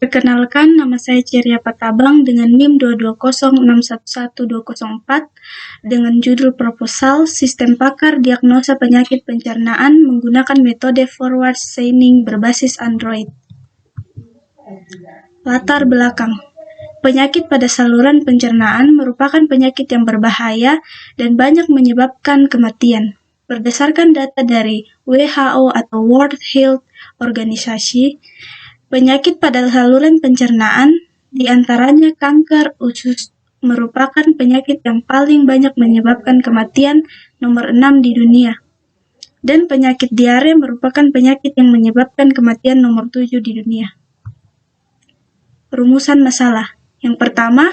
Perkenalkan, nama saya Ceria Patabang dengan NIM 220611204 dengan judul proposal Sistem Pakar Diagnosa Penyakit Pencernaan menggunakan metode forward chaining berbasis Android. Latar belakang. Penyakit pada saluran pencernaan merupakan penyakit yang berbahaya dan banyak menyebabkan kematian. Berdasarkan data dari WHO atau World Health Organization, penyakit pada saluran pencernaan, di antaranya kanker usus, merupakan penyakit yang paling banyak menyebabkan kematian nomor 6 di dunia. Dan penyakit diare merupakan penyakit yang menyebabkan kematian nomor 7 di dunia. Rumusan masalah. Yang pertama,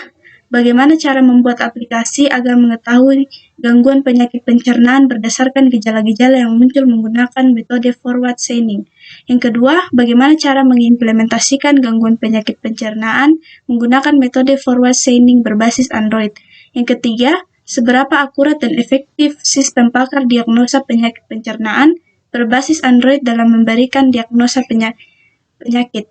bagaimana cara membuat aplikasi agar mengetahui gangguan penyakit pencernaan berdasarkan gejala-gejala yang muncul menggunakan metode forward chaining. Yang kedua, bagaimana cara mengimplementasikan gangguan penyakit pencernaan menggunakan metode forward chaining berbasis Android. Yang ketiga, seberapa akurat dan efektif sistem pakar diagnosa penyakit pencernaan berbasis Android dalam memberikan diagnosa penyakit.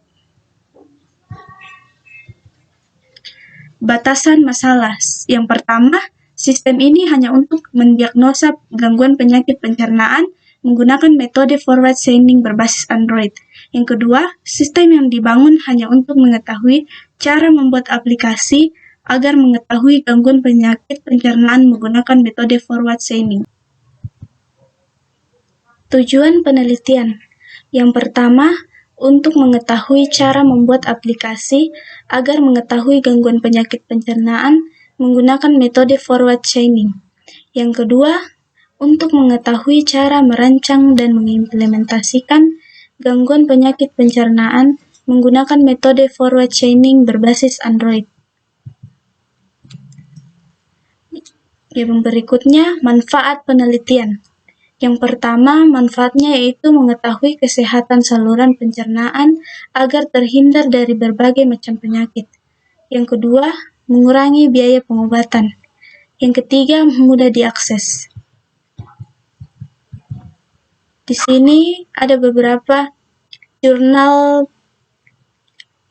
Batasan masalah. Yang pertama, sistem ini hanya untuk mendiagnosa gangguan penyakit pencernaan menggunakan metode forward chaining berbasis Android. Yang kedua, sistem yang dibangun hanya untuk mengetahui cara membuat aplikasi agar mengetahui gangguan penyakit pencernaan menggunakan metode forward chaining. Tujuan penelitian. Yang pertama, untuk mengetahui cara membuat aplikasi agar mengetahui gangguan penyakit pencernaan menggunakan metode forward chaining. Yang kedua, untuk mengetahui cara merancang dan mengimplementasikan gangguan penyakit pencernaan menggunakan metode forward chaining berbasis Android. Yang berikutnya, manfaat penelitian. Yang pertama, manfaatnya yaitu mengetahui kesehatan saluran pencernaan agar terhindar dari berbagai macam penyakit. Yang kedua, mengurangi biaya pengobatan. Yang ketiga, mudah diakses. Di sini ada beberapa jurnal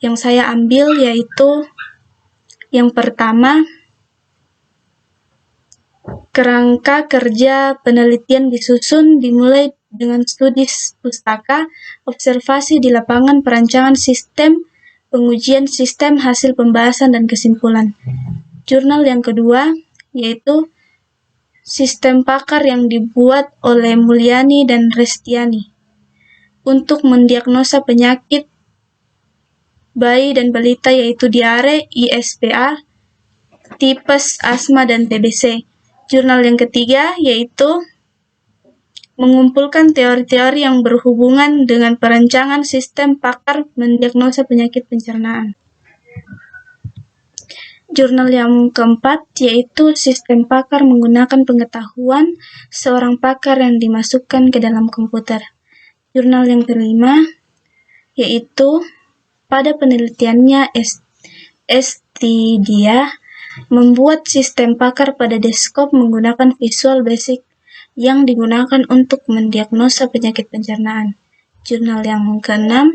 yang saya ambil, yaitu yang pertama, kerangka kerja penelitian disusun dimulai dengan studi pustaka, observasi di lapangan, perancangan sistem, pengujian sistem, hasil pembahasan, dan kesimpulan. Jurnal yang kedua yaitu sistem pakar yang dibuat oleh Mulyani dan Restiani untuk mendiagnosa penyakit bayi dan balita yaitu diare, ISPA, tipes, asma, dan TBC. Jurnal yang ketiga yaitu mengumpulkan teori-teori yang berhubungan dengan perancangan sistem pakar mendiagnosa penyakit pencernaan. Jurnal yang keempat yaitu sistem pakar menggunakan pengetahuan seorang pakar yang dimasukkan ke dalam komputer. Jurnal yang kelima yaitu pada penelitiannya Estidia membuat sistem pakar pada desktop menggunakan Visual Basic yang digunakan untuk mendiagnosa penyakit pencernaan. Jurnal yang keenam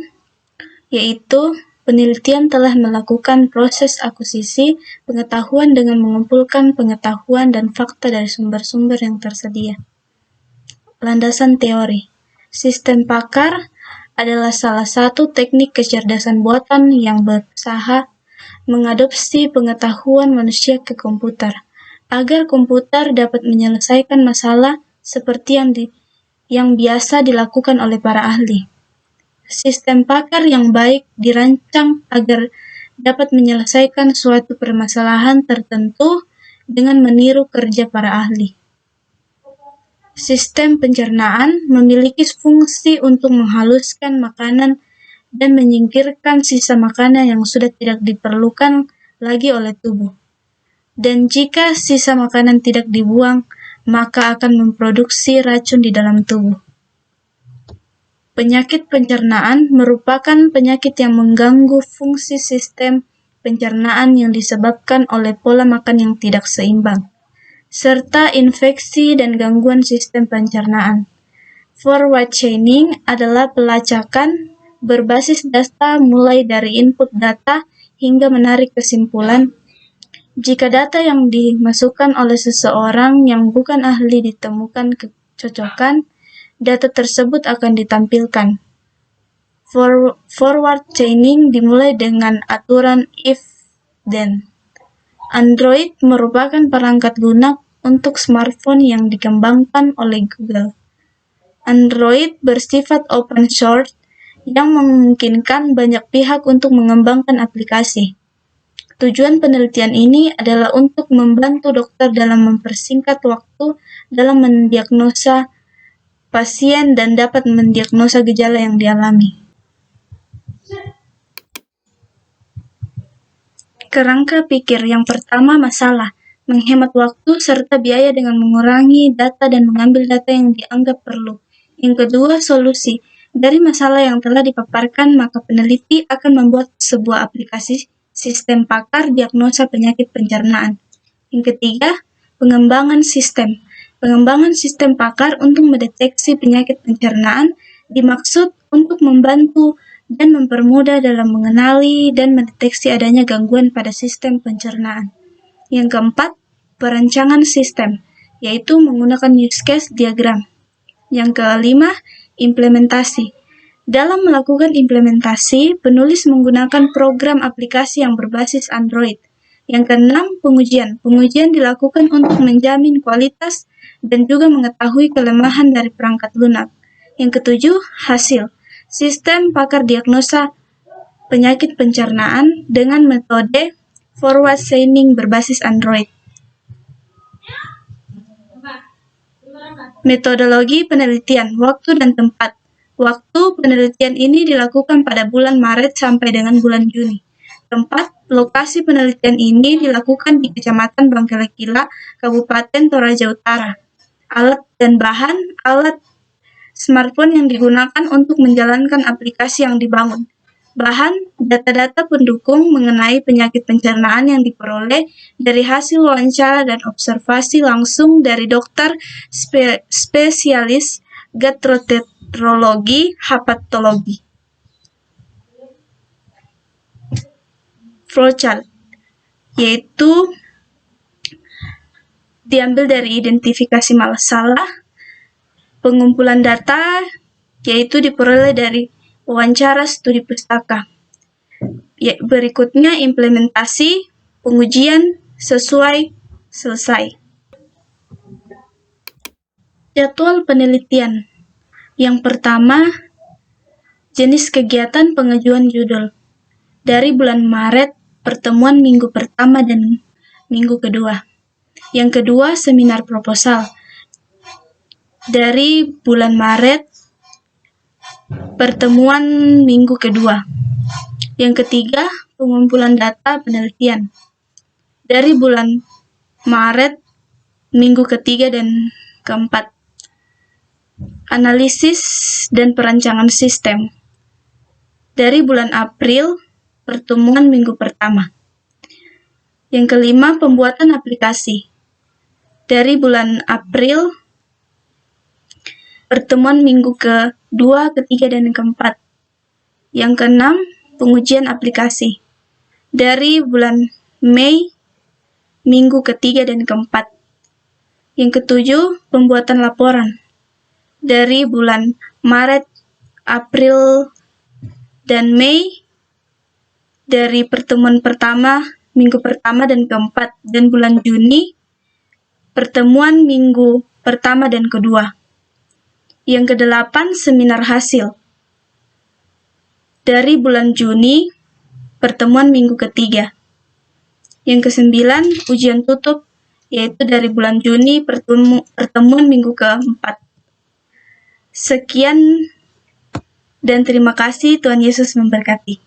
yaitu penelitian telah melakukan proses akuisisi pengetahuan dengan mengumpulkan pengetahuan dan fakta dari sumber-sumber yang tersedia. Landasan teori. Sistem pakar adalah salah satu teknik kecerdasan buatan yang berusaha mengadopsi pengetahuan manusia ke komputer, agar komputer dapat menyelesaikan masalah seperti yang biasa dilakukan oleh para ahli. Sistem pakar yang baik dirancang agar dapat menyelesaikan suatu permasalahan tertentu dengan meniru kerja para ahli. Sistem pencernaan memiliki fungsi untuk menghaluskan makanan dan menyingkirkan sisa makanan yang sudah tidak diperlukan lagi oleh tubuh. Dan jika sisa makanan tidak dibuang, maka akan memproduksi racun di dalam tubuh. Penyakit pencernaan merupakan penyakit yang mengganggu fungsi sistem pencernaan yang disebabkan oleh pola makan yang tidak seimbang, serta infeksi dan gangguan sistem pencernaan. Forward chaining adalah pelacakan berbasis data mulai dari input data hingga menarik kesimpulan. Jika data yang dimasukkan oleh seseorang yang bukan ahli ditemukan kecocokan, data tersebut akan ditampilkan. Forward chaining dimulai dengan aturan if-then. Android merupakan perangkat lunak untuk smartphone yang dikembangkan oleh Google. Android bersifat open source yang memungkinkan banyak pihak untuk mengembangkan aplikasi. Tujuan penelitian ini adalah untuk membantu dokter dalam mempersingkat waktu dalam mendiagnosa pasien dan dapat mendiagnosa gejala yang dialami. Kerangka pikir yang pertama masalah, menghemat waktu serta biaya dengan mengurangi data dan mengambil data yang dianggap perlu. Yang kedua, solusi. Dari masalah yang telah dipaparkan, maka peneliti akan membuat sebuah aplikasi sistem pakar diagnosa penyakit pencernaan. Yang ketiga, pengembangan sistem. Pengembangan sistem pakar untuk mendeteksi penyakit pencernaan dimaksud untuk membantu dan mempermudah dalam mengenali dan mendeteksi adanya gangguan pada sistem pencernaan. Yang keempat, perancangan sistem, yaitu menggunakan use case diagram. Yang kelima, implementasi. Dalam melakukan implementasi, penulis menggunakan program aplikasi yang berbasis Android. Yang keenam, pengujian. Pengujian dilakukan untuk menjamin kualitas dan juga mengetahui kelemahan dari perangkat lunak. Yang ketujuh, hasil. Sistem pakar diagnosa penyakit pencernaan dengan metode forward chaining berbasis Android. Metodologi penelitian, waktu dan tempat. Waktu penelitian ini dilakukan pada bulan Maret sampai dengan bulan Juni. Tempat, lokasi penelitian ini dilakukan di Kecamatan Bangkelekila, Kabupaten Toraja Utara. Alat dan bahan, alat smartphone yang digunakan untuk menjalankan aplikasi yang dibangun. Bahan, data-data pendukung mengenai penyakit pencernaan yang diperoleh dari hasil wawancara dan observasi langsung dari dokter spesialis gastroenterologi, hepatologi. Flowchart, yaitu diambil dari identifikasi masalah, pengumpulan data, yaitu diperoleh dari wawancara studi pustaka. Berikutnya implementasi, pengujian, sesuai, selesai. Jadwal penelitian. Yang pertama, jenis kegiatan pengajuan judul. Dari bulan Maret, pertemuan minggu pertama dan minggu kedua. Yang kedua, seminar proposal. Dari bulan Maret, pertemuan minggu kedua. Yang ketiga, pengumpulan data penelitian. Dari bulan Maret, minggu ketiga dan keempat. Analisis dan perancangan sistem. Dari bulan April, pertemuan minggu pertama. Yang kelima, pembuatan aplikasi. Dari bulan April, pertemuan minggu kedua, ketiga, dan keempat. Yang keenam, pengujian aplikasi. Dari bulan Mei, minggu ketiga dan keempat. Yang ketujuh, pembuatan laporan. Dari bulan Maret, April, dan Mei, dari pertemuan pertama, minggu pertama dan keempat, dan bulan Juni, pertemuan minggu pertama dan kedua. Yang kedelapan, seminar hasil. Dari bulan Juni, pertemuan minggu ketiga. Yang kesembilan, ujian tutup, yaitu dari bulan Juni, pertemuan minggu keempat. Sekian dan terima kasih, Tuhan Yesus memberkati.